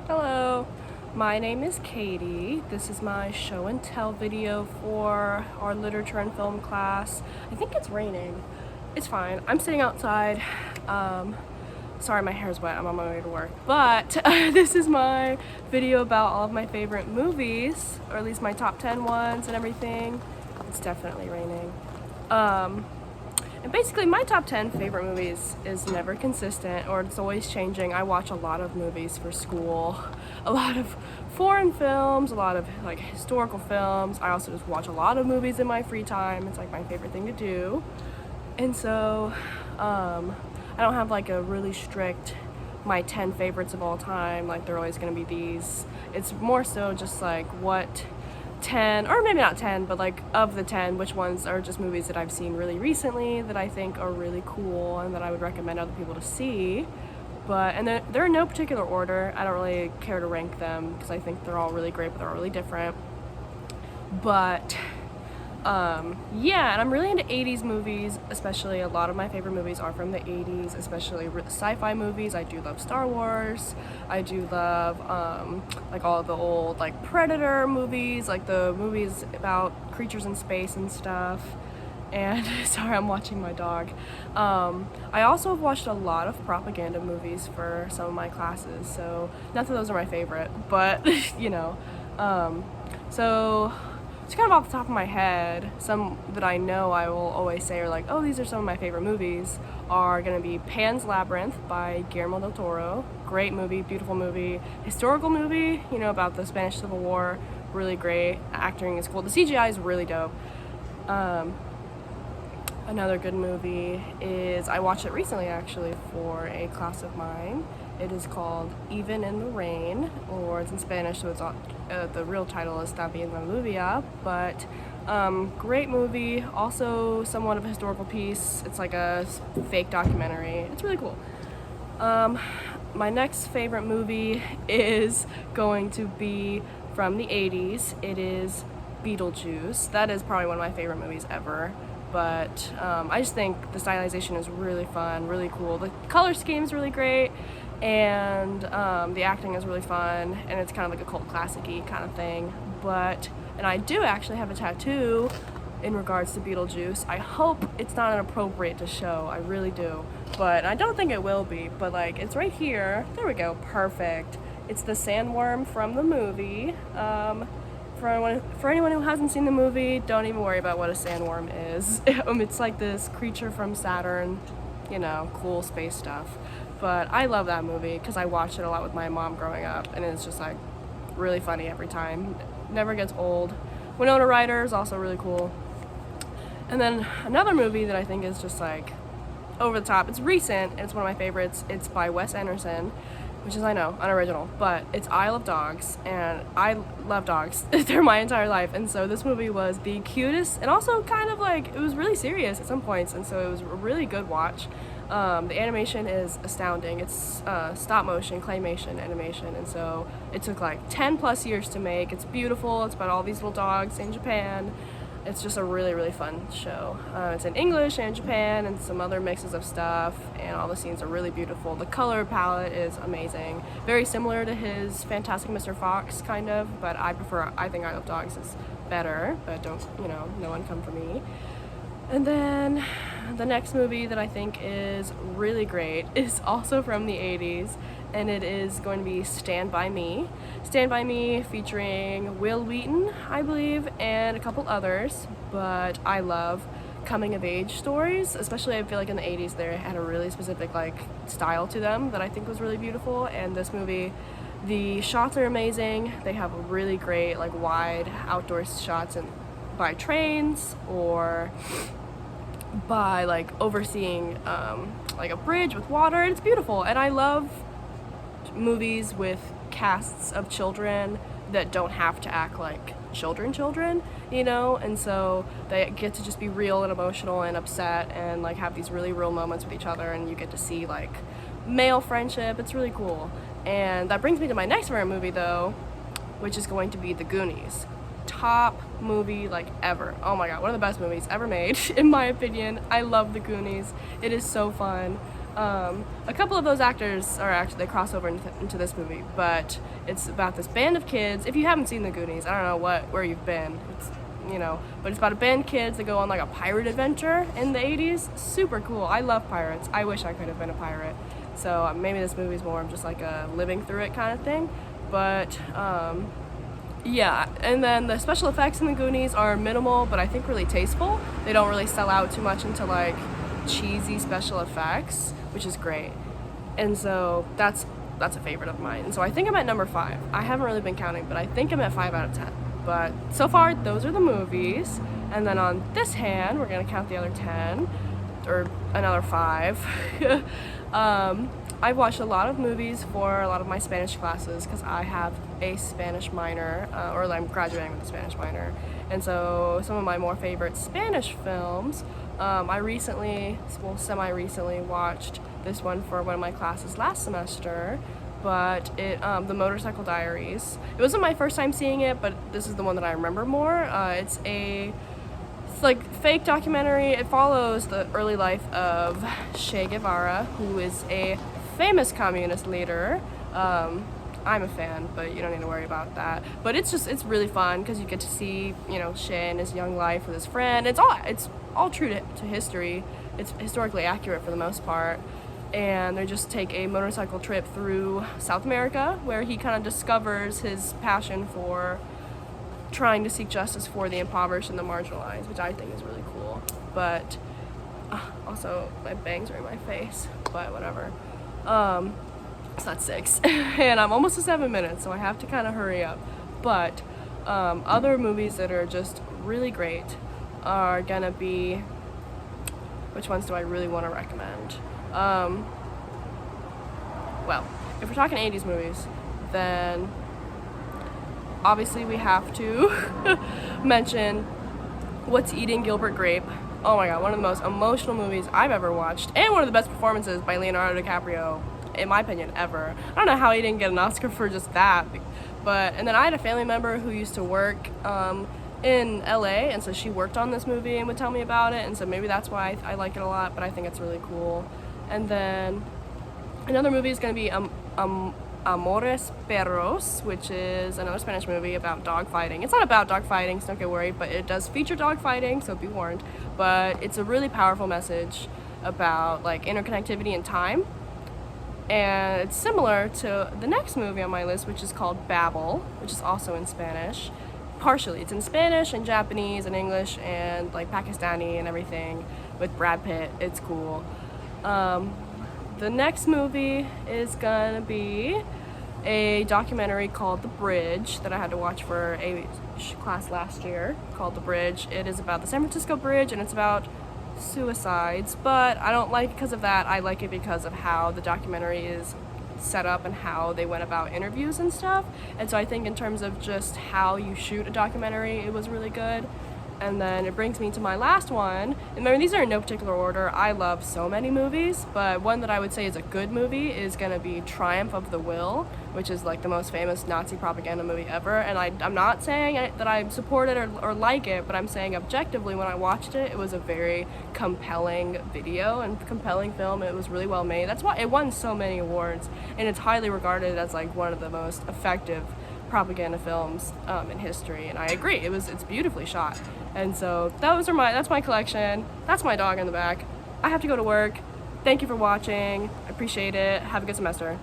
Hello, my name is Katie. This is my show and tell video for our literature and film class. I think it's raining. It's fine. I'm sitting outside. Sorry, my hair's wet. I'm on my way to work. But this is my video about all of my favorite movies, or at least my top 10 ones and everything. It's definitely raining. And basically my top 10 favorite movies is never consistent, or it's always changing. I watch a lot of movies for school, a lot of foreign films, a lot of like historical films. I also just watch a lot of movies in my free time. It's like my favorite thing to do. And so I don't have like a really strict my 10 favorites of all time, like they're always going to be these. It's more so just like what 10, or maybe not 10, but like of the 10, which ones are just movies that I've seen really recently that I think are really cool and that I would recommend other people to see. And they're in no particular order. I don't really care to rank them because I think they're all really great, but they're all really different. But yeah, and I'm really into 80s movies, especially. A lot of my favorite movies are from the 80s, especially sci-fi movies. I do love Star Wars. I do love like all of the old like Predator movies, like the movies about creatures in space and stuff. And sorry, I'm watching my dog. I also have watched a lot of propaganda movies for some of my classes, so not that those are my favorite, but you know. So just kind of off the top of my head, some that I know I will always say are like, oh, these are some of my favorite movies, are going to be Pan's Labyrinth by Guillermo del Toro. Great movie, beautiful movie, historical movie, you know, about the Spanish Civil War. Really great. Acting is cool. The CGI is really dope. Another good movie is, I watched it recently actually for a class of mine. It is called Even in the Rain, or it's in Spanish, so it's the real title is Está bien la lluvia, but great movie, also somewhat of a historical piece. It's like a fake documentary. It's really cool. My next favorite movie is going to be from the 80s. It is Beetlejuice. That is probably one of my favorite movies ever. But I just think the stylization is really fun, really cool. The color scheme is really great, and the acting is really fun, and it's kind of like a cult classic-y kind of thing. And I do actually have a tattoo in regards to Beetlejuice. I hope it's not inappropriate to show, I really do. But I don't think it will be, but like it's right here. There we go, perfect. It's the sandworm from the movie. For anyone who hasn't seen the movie, don't even worry about what a sandworm is. It's like this creature from Saturn, you know, cool space stuff. But I love that movie because I watched it a lot with my mom growing up, and it's just like really funny every time. Never gets old. Winona Ryder is also really cool. And then another movie that I think is just like over the top. It's recent, and it's one of my favorites. It's by Wes Anderson, which is, I know, unoriginal, but it's Isle of Dogs, and I love dogs through my entire life, and so this movie was the cutest, and also kind of like, it was really serious at some points, and so it was a really good watch. The animation is astounding. It's stop motion, claymation animation, and so it took like 10 plus years to make. It's beautiful. It's about all these little dogs in Japan. It's just a really, really fun show. It's in English and Japan and some other mixes of stuff, and all the scenes are really beautiful. The color palette is amazing. Very similar to his Fantastic Mr. Fox, kind of, but I think Isle of Dogs is better, but don't, you know, no one come for me. And then the next movie that I think is really great is also from the 80s, and it is going to be Stand By Me. Stand By Me featuring Will Wheaton, I believe, and a couple others, but I love coming of age stories, especially I feel like in the 80s they had a really specific like style to them that I think was really beautiful, and this movie, the shots are amazing. They have a really great like wide outdoor shots and by trains or by like overseeing like a bridge with water. It's beautiful, and I love movies with casts of children that don't have to act like children, you know, and so they get to just be real and emotional and upset and like have these really real moments with each other, and you get to see like male friendship. It's really cool. And that brings me to my next favorite movie though, which is going to be The Goonies. Top movie like ever. Oh my god, one of the best movies ever made in my opinion. I love The Goonies. It is so fun. A couple of those actors are actually, they cross over into this movie, but it's about this band of kids. If you haven't seen the Goonies, I don't know where you've been. It's, but it's about a band of kids that go on like a pirate adventure in the 80s. Super cool. I love pirates. I wish I could have been a pirate. So maybe this movie's more of just like a living through it kind of thing. But yeah, and then the special effects in the Goonies are minimal, but I think really tasteful. They don't really sell out too much into like cheesy special effects, which is great. And so that's a favorite of mine. And so I think I'm at number 5. I haven't really been counting, but I think I'm at 5 out of 10. But so far, those are the movies. And then on this hand, we're gonna count the other 10, or another 5. I've watched a lot of movies for a lot of my Spanish classes because I have a Spanish minor, or I'm graduating with a Spanish minor. And so some of my more favorite Spanish films, I semi-recently watched this one for one of my classes last semester, but The Motorcycle Diaries. It wasn't my first time seeing it, but this is the one that I remember more. It's like fake documentary. It follows the early life of Che Guevara, who is a famous communist leader. I'm a fan, but you don't need to worry about that. But it's really fun because you get to see, Che in his young life with his friend. It's all true to history. It's historically accurate for the most part. And they just take a motorcycle trip through South America where he kind of discovers his passion for trying to seek justice for the impoverished and the marginalized, which I think is really cool. But also my bangs are in my face, but whatever. So that's 6 and I'm almost to 7 minutes, so I have to kind of hurry up. But other movies that are just really great are gonna be, which ones do I really want to recommend? Well, if we're talking 80s movies, then obviously we have to mention What's Eating Gilbert Grape. Oh my god, one of the most emotional movies I've ever watched, and one of the best performances by Leonardo DiCaprio, in my opinion, ever. I don't know how he didn't get an Oscar for just that, and then I had a family member who used to work in LA, and so she worked on this movie and would tell me about it, and so maybe that's why I like it a lot, but I think it's really cool. And then another movie is going to be Amores Perros, which is another Spanish movie about dog fighting. It's not about dog fighting, so don't get worried, but it does feature dog fighting, so be warned. But it's a really powerful message about like interconnectivity and time. And it's similar to the next movie on my list, which is called Babble, which is also in Spanish. Partially, it's in Spanish and Japanese and English and like Pakistani and everything with Brad Pitt. It's cool. The next movie is gonna be a documentary called The Bridge that I had to watch for a class last year called The Bridge. It is about the San Francisco Bridge and it's about suicides, but I don't like it because of that. I like it because of how the documentary is set up and how they went about interviews and stuff. And so I think in terms of just how you shoot a documentary, it was really good. And then it brings me to my last one. And these are in no particular order. I love so many movies, but one that I would say is a good movie is going to be Triumph of the Will, which is like the most famous Nazi propaganda movie ever. And I'm not saying that I support it or like it, but I'm saying objectively when I watched it, it was a very compelling video and compelling film. It was really well made. That's why it won so many awards, and it's highly regarded as like one of the most effective propaganda films in history. And I agree, it's beautifully shot. And so that's my collection. That's my dog in the back. I have to go to work. Thank you for watching. I appreciate it. Have a good semester.